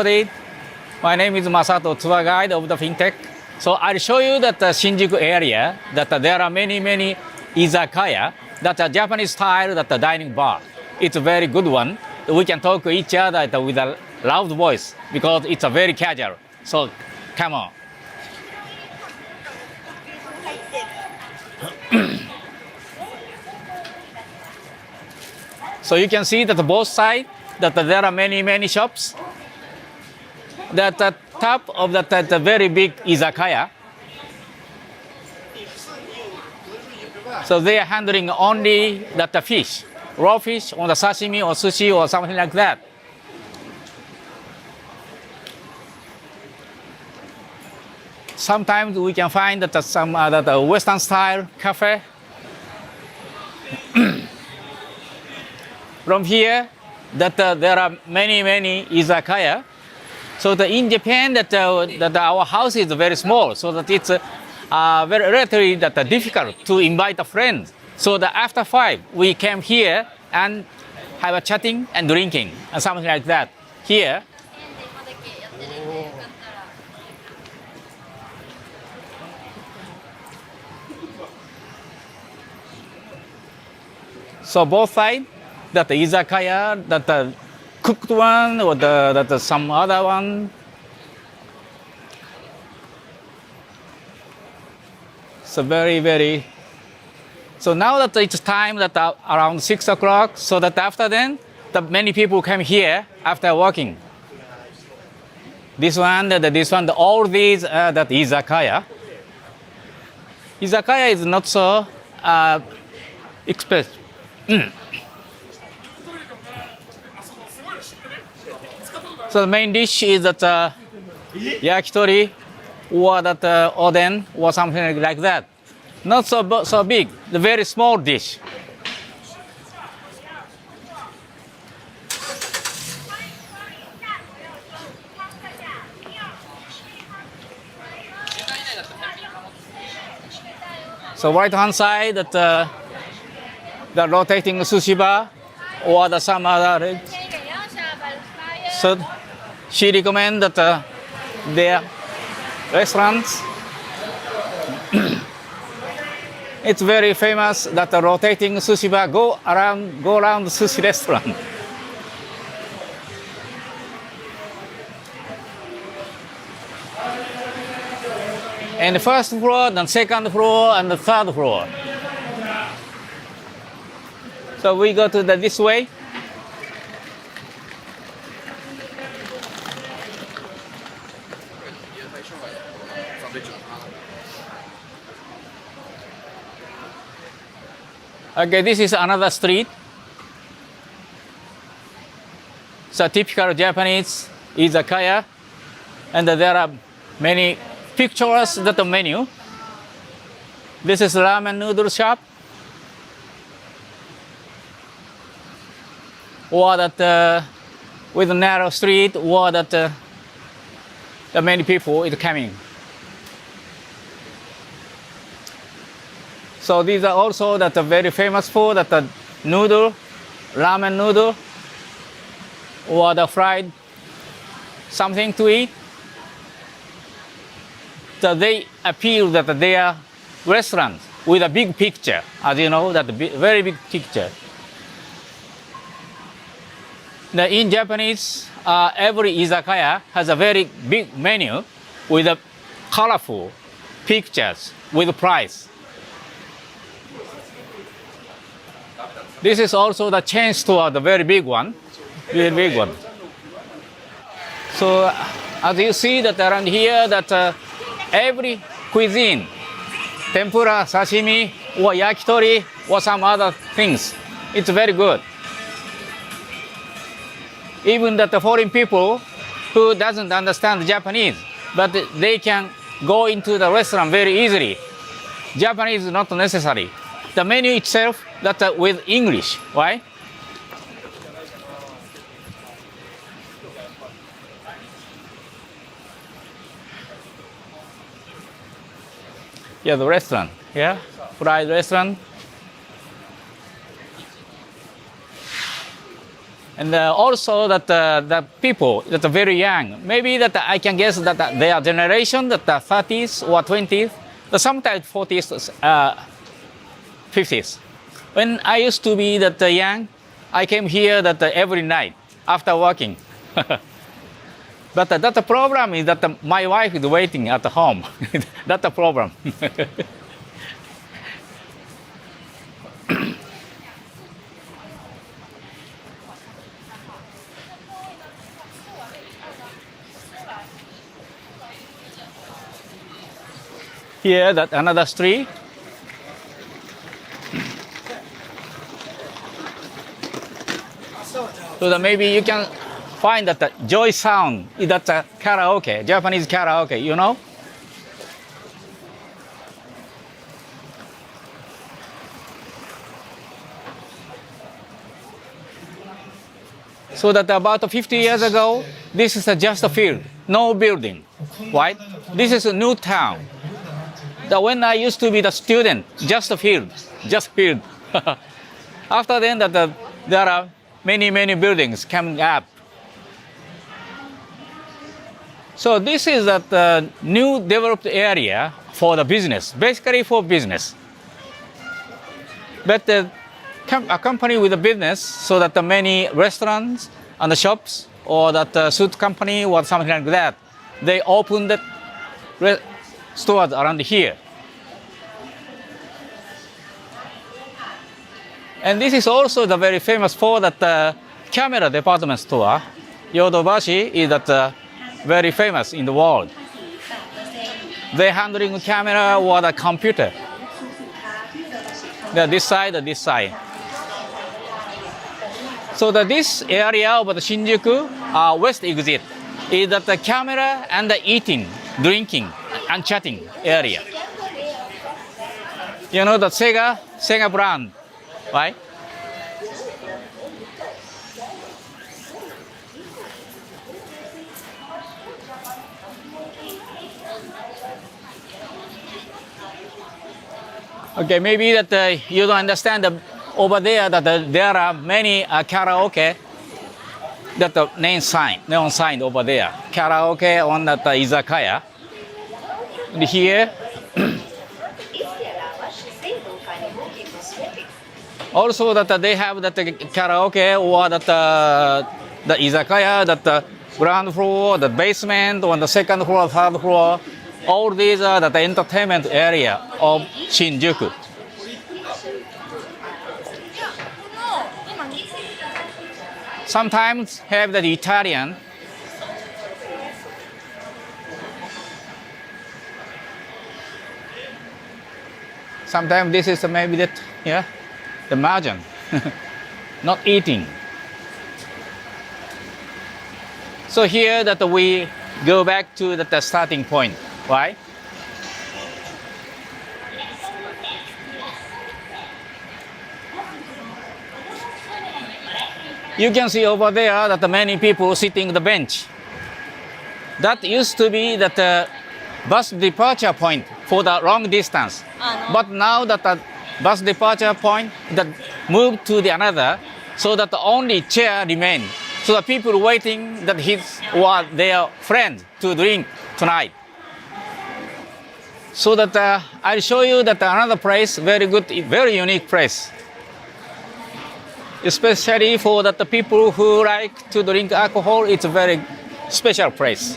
My name is Masato, tour guide of the FinTech. So I'll show you that the Shinjuku area, that there are many izakaya, that are Japanese style, that the dining bar. It's a very good one. We can talk to each other with a loud voice because it's a very casual. So come on. So you can see that both sides, that there are many shops. That the top of that very big izakaya. So they are handling only that the fish, raw fish, on the sashimi or sushi or something like that. Sometimes we can find that some other Western style cafe. From here, that there are many izakaya. So in Japan, that our house is very small, so that it's very relatively difficult to invite a friend. So that after 5, we came here and have a chatting and drinking and something like that. Here. So both sides, that the izakaya, that the cooked one or that some other one. So very. So now that it's time that around 6 o'clock, so that after then, many people come here after working. This one, all these that izakaya. Izakaya is not so expensive. So the main dish is that yakitori or that oden or something like that. Not so big, the very small dish. So right hand side that the rotating sushi bar or some other. So she recommends that their restaurants. It's very famous that the rotating sushi bar go around the sushi restaurant. And the first floor, then second floor, and the third floor. So we go to this way. Okay, this is another street. So typical Japanese izakaya, and there are many pictures that the menu. This is ramen noodle shop, or that with a narrow street, or that many people is coming. So these are also that very famous food, that the noodle, ramen noodle, or the fried something to eat. So they appeal that they are restaurants with a big picture, as you know, that very big picture. Now in Japanese, every izakaya has a very big menu with a colorful pictures with price. This is also the chain store, the very big one. So as you see that around here, that every cuisine, tempura, sashimi, or yakitori, or some other things, it's very good. Even that the foreign people who doesn't understand Japanese, but they can go into the restaurant very easily. Japanese is not necessary. The menu itself, that with English, right? Yeah, the restaurant, yeah, fried restaurant. And also that the people that are very young, maybe that I can guess that their generation, that the 30s or 20s, sometimes 40s, 50s. When I used to be that young, I came here that every night after working. But that the problem is that my wife is waiting at home. That's the problem. Here, that another street. So that maybe you can find that the joy sound is that karaoke, Japanese karaoke, you know? So that about 50 years ago, this is just a field, no building, right? This is a new town. That when I used to be the student, just a field, just field. After then, that there are many buildings coming up. So this is that new developed area for the business, basically for business. But a company with a business, so that the many restaurants and the shops or that suit company or something like that, they opened stores around here. And this is also the very famous for that camera department store. Yodobashi is that very famous in the world. They're handling camera or the computer. They're this side or this side. So this area of the Shinjuku west exit is that the camera and the eating, drinking, and chatting area. You know the Sega brand, right? Okay, maybe that you don't understand over there that there are many karaoke that the neon sign over there. Karaoke on that izakaya. And here, also that they have that karaoke or that the izakaya, that the ground floor, the basement, on the second floor, third floor. All these are the entertainment area of Shinjuku. Sometimes have the Italian. Sometimes this is maybe that, yeah, the margin, not eating. So here that we go back to the starting point. Why? You can see over there that many people sitting on the bench. That used to be that bus departure point for the long distance. But now that the bus departure point that moved to the another, so that only chair remain. So the people waiting that his or their friend to drink tonight. So that I'll show you that another place, very good, very unique place. Especially for that the people who like to drink alcohol, it's a very special place.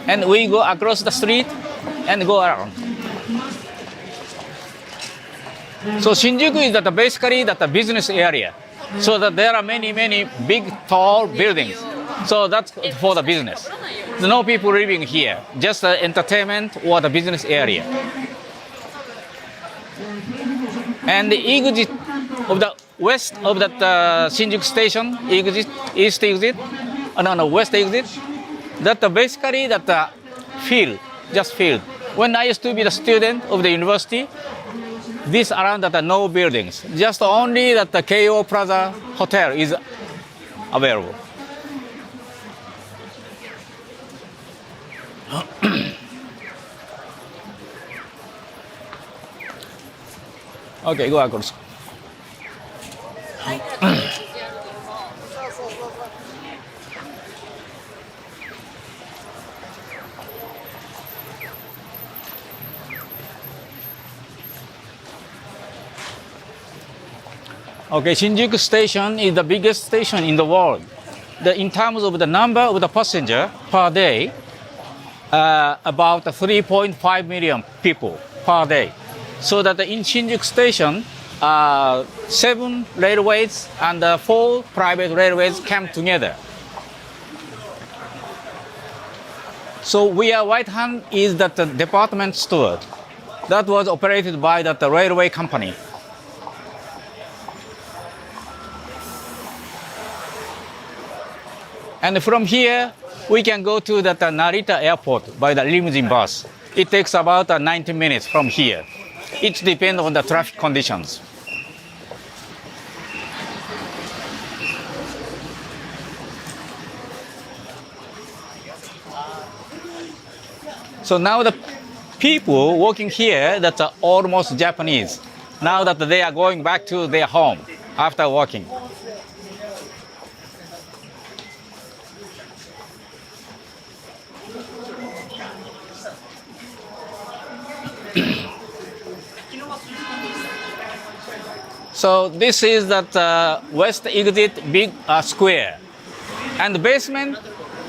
And we go across the street and go around. So Shinjuku is that basically that the business area. So that there are many big, tall buildings. So that's for the business. There's no people living here, just the entertainment or the business area. And the exit of the west of that Shinjuku station, east exit, west exit, that basically that field, just field. When I used to be the student of the university, this around that no buildings, just only that the KO Plaza Hotel is available. Okay, go across. Okay, Shinjuku Station is the biggest station in the world. In terms of the number of the passenger per day, about 3.5 million people per day. So that in Shinjuku Station, 7 railways and 4 private railways came together. So where right hand is that department store that was operated by that railway company. And from here, we can go to the Narita airport by the limousine bus. It takes about 90 minutes from here. It depends on the traffic conditions. So now the people working here that are almost Japanese. Now that they are going back to their home after working. So this is that west exit big square, and the basement,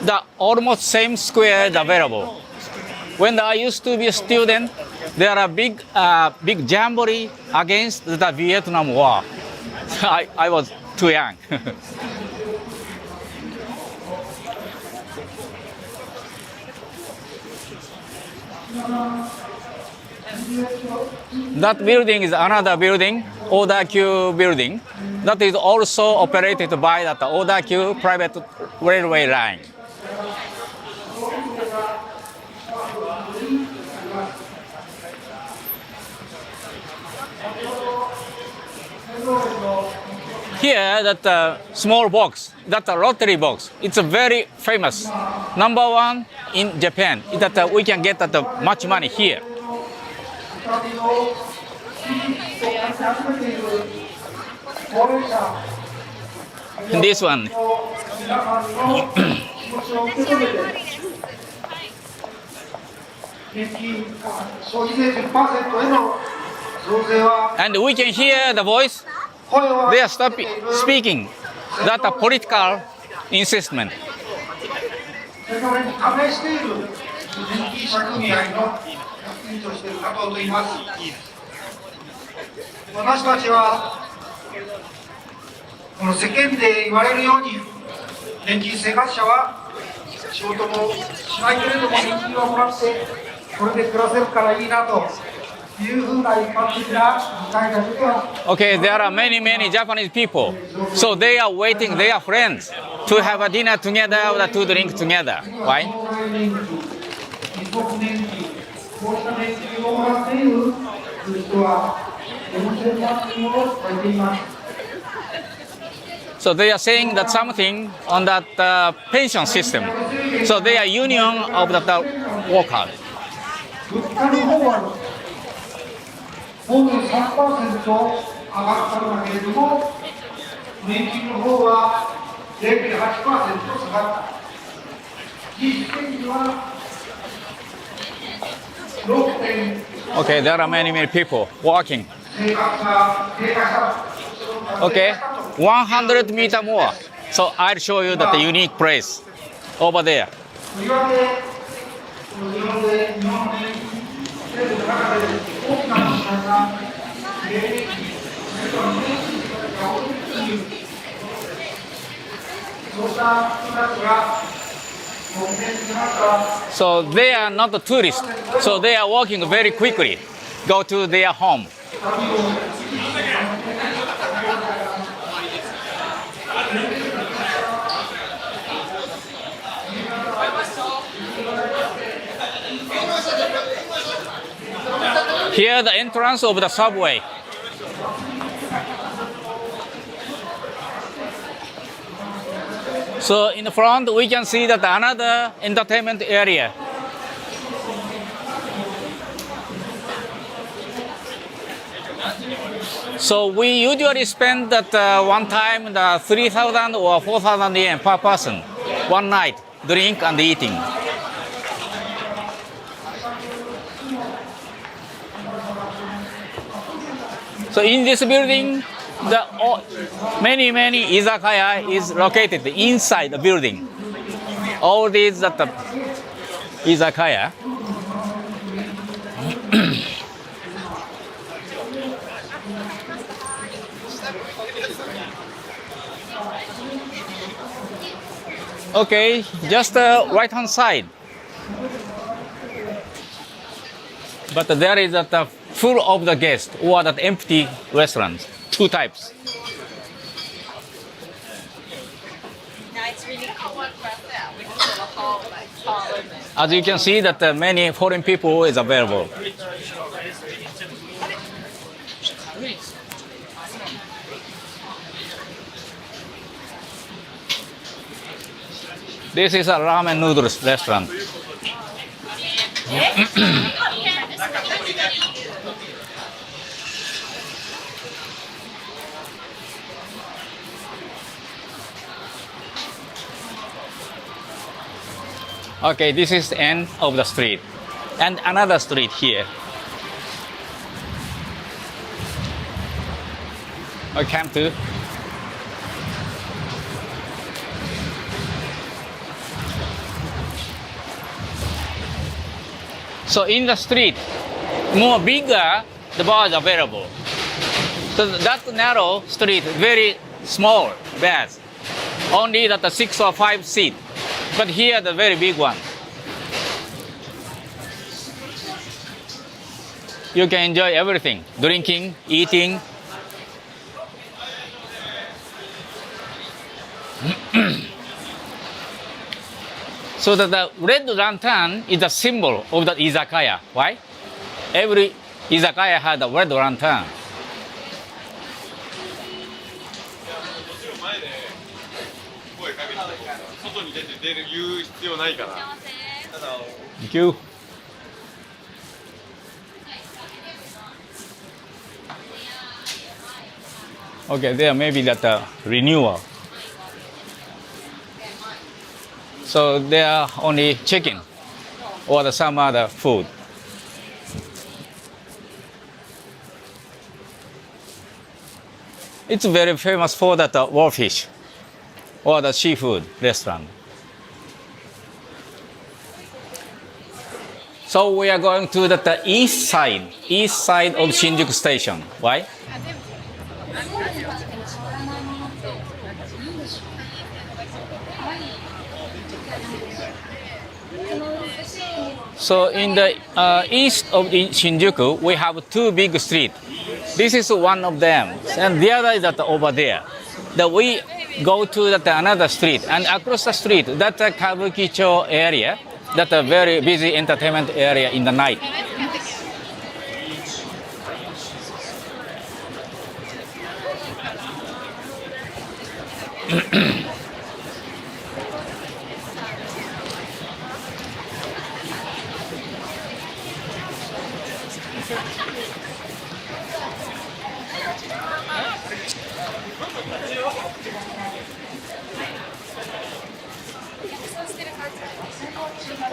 the almost same square is available. When I used to be a student, there are big jamboree against the Vietnam War. I was too young. That building is another building, Odakyu building, that is also operated by that Odakyu private railway line. Here, that small box, that lottery box, it's a very famous. Number 1 in Japan, that we can get that much money here. And this one. And we can hear the voice. They are speaking. That's a political insistment. 私たちはこの世間で言われるように年金生活者は仕事もしないけれども年金をもらってこれで暮らせるからいいなというふうな一般的な理解だけでは Okay, there are many Japanese people. So they are waiting, they are friends to have a dinner together or to drink together. Why? こうした年金をもらっている人は4000万人を超えています。 So they are saying that something on that pension system. So they are union of the workers. 物価の方はほぼ 3% 上がったんだけれども、年金の方は 0.8% 下がった。実質的には Okay, there are many people walking. Okay, 100 meters more. So I'll show you that unique place over there. So they are not the tourists. So they are walking very quickly, go to their home. Here the entrance of the subway. So in the front we can see that another entertainment area. So we usually spend that one time the 3,000 or 4,000 yen per person, one night, drink and eating. So in this building, the many izakaya is located inside the building. All these that the izakaya. Okay, just the right hand side. But there is that full of the guests or that empty restaurants. Two types. Now it's really cool. As you can see that many foreign people is available. This is a ramen noodles restaurant. Okay, this is the end of the street. And another street here. I came to. So in the street, more bigger, the bars available. So that narrow street, very small beds, only that the 6 or 5 seat. But here the very big one. You can enjoy everything, drinking, eating. So that the red lantern is a symbol of the izakaya. Why? Every izakaya has a red lantern. Thank you. Okay, there may be that renewal. So they are only chicken or some other food. It's very famous for that raw fish or the seafood restaurant. So we are going to the east side of Shinjuku Station. Why? So in the east of Shinjuku, we have two big streets. This is one of them, and the other is over there. That we go to another street, and across the street, that's a Kabukicho area. That's a very busy entertainment area in the night.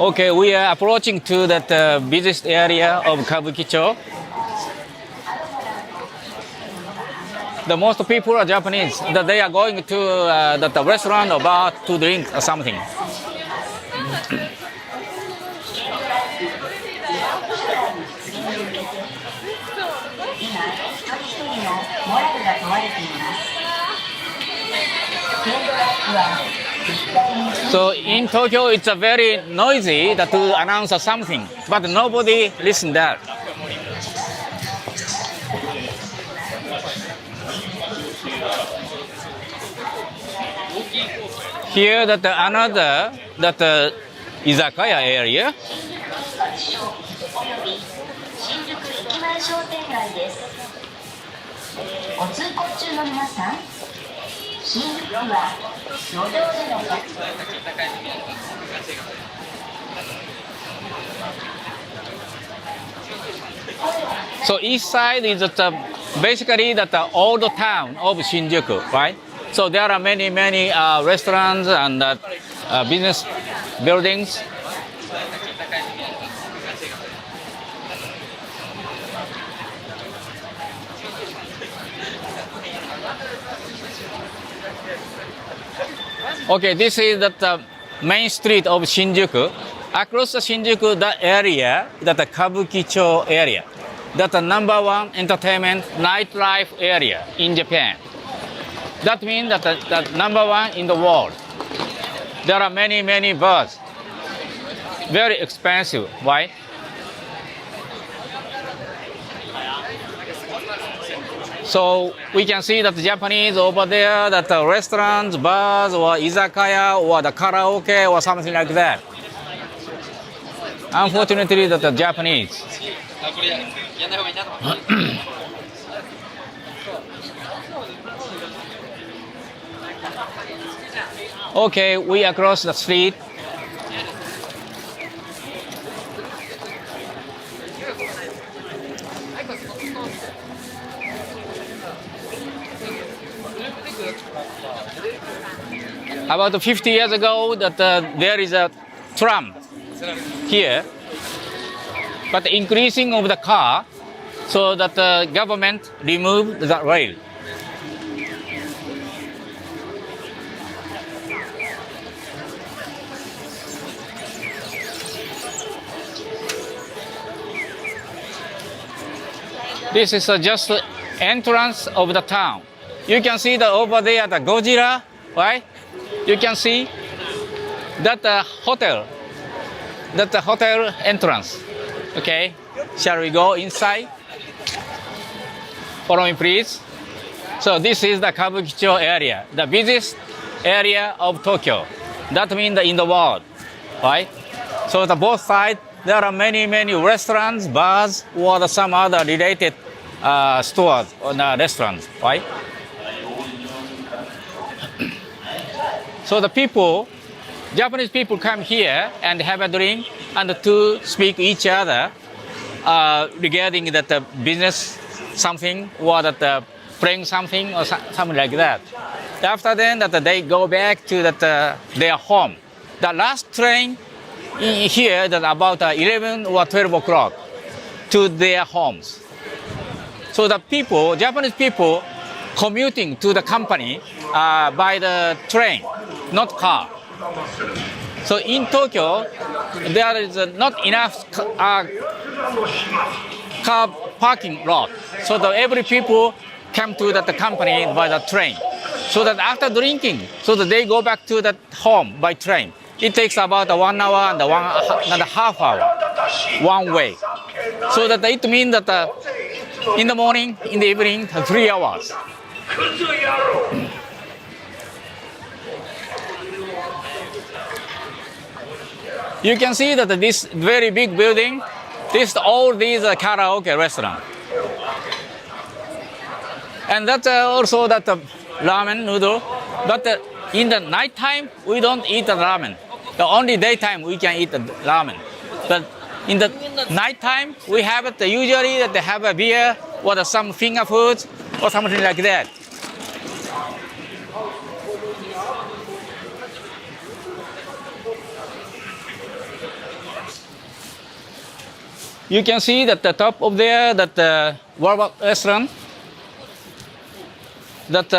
Okay, we are approaching to that busiest area of Kabukicho. The most people are Japanese. That they are going to the restaurant or bar to drink or something. So in Tokyo, it's a very noisy to announce something, but nobody listens there. Here, another izakaya area. So east side is basically that the old town of Shinjuku, right? So there are many, many restaurants and business buildings. Okay, this is the main street of Shinjuku. Across the Shinjuku, that area, that the Kabukicho area, that's the number one entertainment nightlife area in Japan. That means that the number one in the world. There are many, many bars. Very expensive. Why? So we can see that the Japanese over there, that the restaurants, bars, or izakaya, or the karaoke, or something like that. Unfortunately, that the Japanese. Okay, we across the street. About 50 years ago, that there is a tram here, but the increasing of the car, so that the government removed that rail. This is just the entrance of the town. You can see that over there the Godzilla, right? You can see that hotel. That's the hotel entrance. Okay, shall we go inside? Follow me, please. So this is the Kabukicho area, the busiest area of Tokyo. That means in the world, right? So the both sides, there are many, many restaurants, bars, or some other related stores or restaurants, right? So the people, Japanese people come here and have a drink and to speak each other regarding that business something or that playing something or something like that. After then, that they go back to their home. The last train here that about 11 or 12 o'clock to their homes. So the people, Japanese people, commuting to the company by the train, not car. So in Tokyo, there is not enough car parking lot. So that every people come to the company by the train. So that after drinking, so that they go back to the home by train. It takes about 1 hour and 1.5 hours, one way. So that it means that in the morning, in the evening, 3 hours. You can see that this very big building, all these karaoke restaurant. And that's also that ramen noodle. But in the night time, we don't eat the ramen. The only daytime we can eat the ramen. But in the night time, we have it usually that they have a beer or some finger foods or something like that. You can see that the top of there, that robot restaurant, that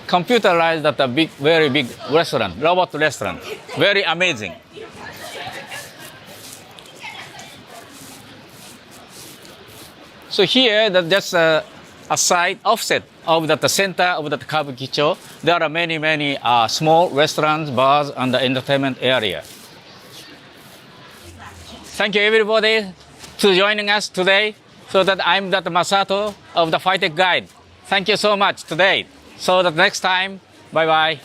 computerized, that a big, very big restaurant, robot restaurant, very amazing. So here, that's a side offset of the center of the Kabukicho. There are many, many small restaurants, bars, and the entertainment area. Thank you, everybody, to joining us today. So that I'm that Masato of the Fitech Guide. Thank you so much today. So that next time, bye-bye.